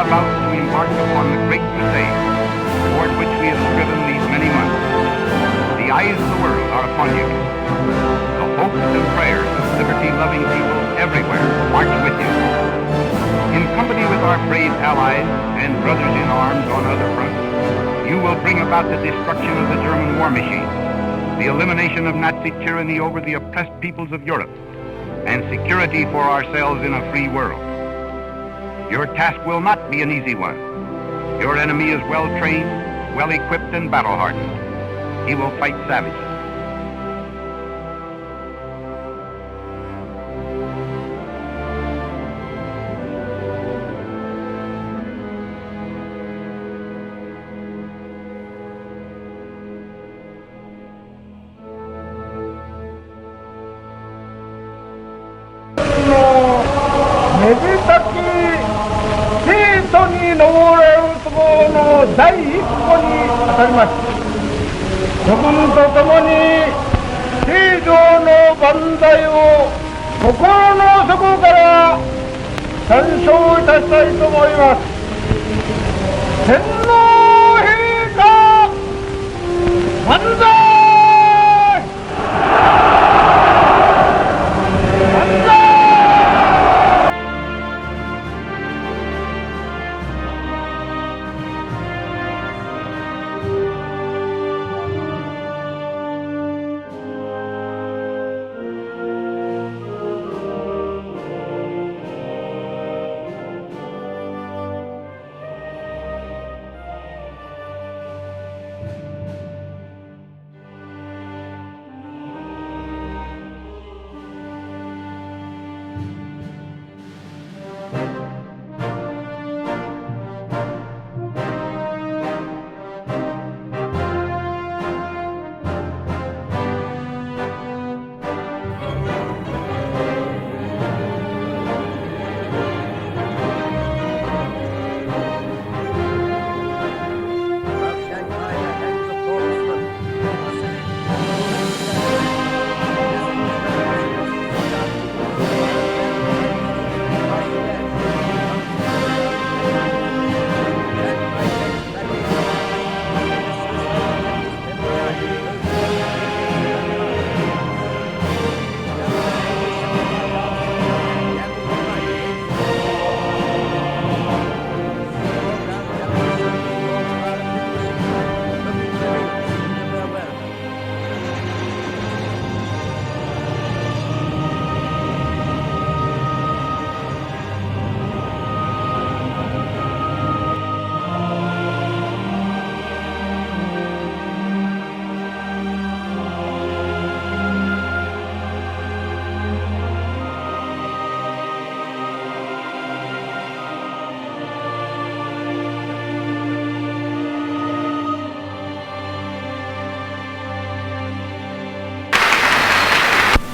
about to embark upon the great crusade toward which we have striven these many months. The eyes of the world are upon you. The hopes and prayers of liberty-loving people everywhere march with you. In company with our brave allies and brothers in arms on other fronts, you will bring about the destruction of the German war machine, the elimination of Nazi tyranny over the oppressed peoples of Europe, and security for ourselves in a free world. Your task will not be an easy one. Your enemy is well trained, well equipped, and battle hardened. He will fight savagely.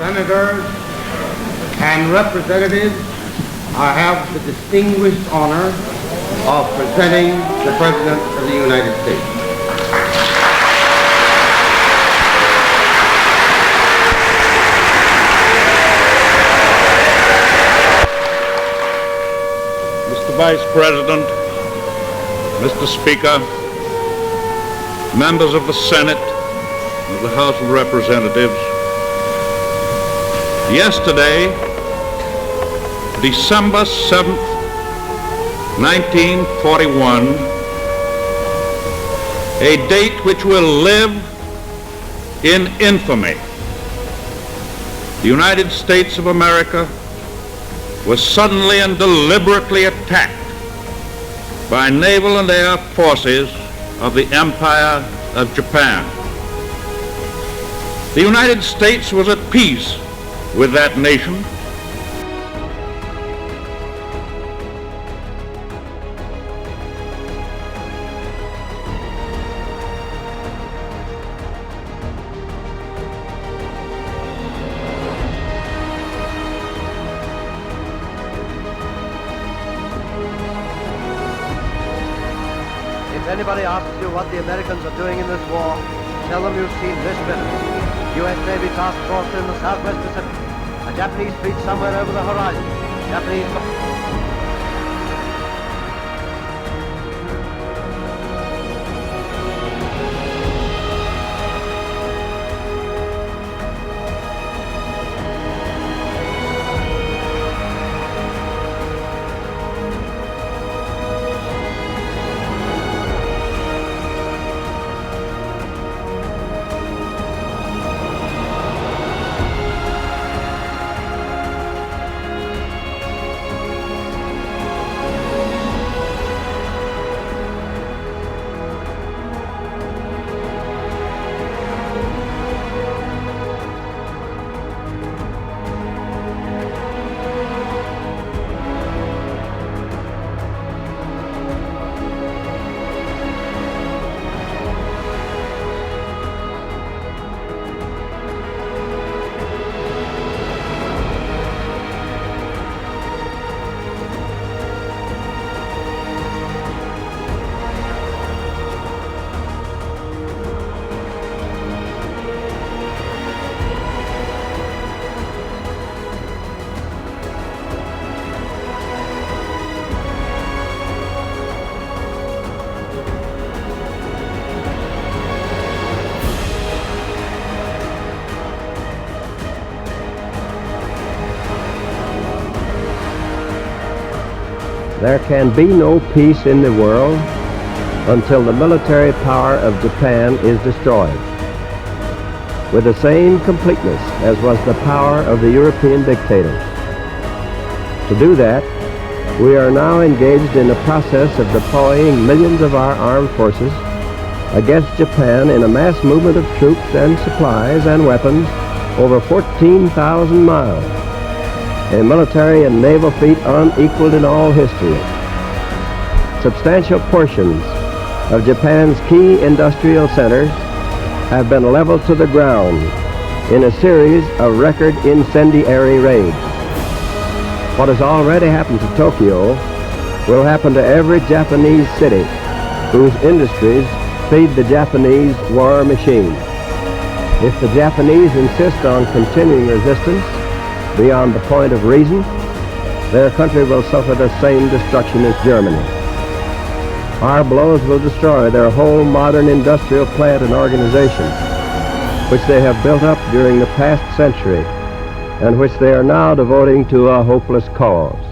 Senators and representatives, I have the distinguished honor of presenting the President of the United States. Mr. Vice President, Mr. Speaker, members of the Senate, of the House of Representatives, yesterday, December 7th, 1941, a date which will live in infamy, the United States of America was suddenly and deliberately attacked by naval and air forces of the Empire of Japan. The United States was at peace with that nation. If anybody asks you what the Americans are doing in this war, tell them you've seen this film. U.S. Navy task force in the Southwest Pacific. A Japanese fleet somewhere over the horizon. Japanese... There can be no peace in the world until the military power of Japan is destroyed, with the same completeness as was the power of the European dictators. To do that, we are now engaged in the process of deploying millions of our armed forces against Japan in a mass movement of troops and supplies and weapons over 14,000 miles, a military and naval feat unequaled in all history. Substantial portions of Japan's key industrial centers have been leveled to the ground in a series of record incendiary raids. What has already happened to Tokyo will happen to every Japanese city whose industries feed the Japanese war machine. If the Japanese insist on continuing resistance beyond the point of reason, their country will suffer the same destruction as Germany. Our blows will destroy their whole modern industrial plant and organization, which they have built up during the past century and which they are now devoting to a hopeless cause.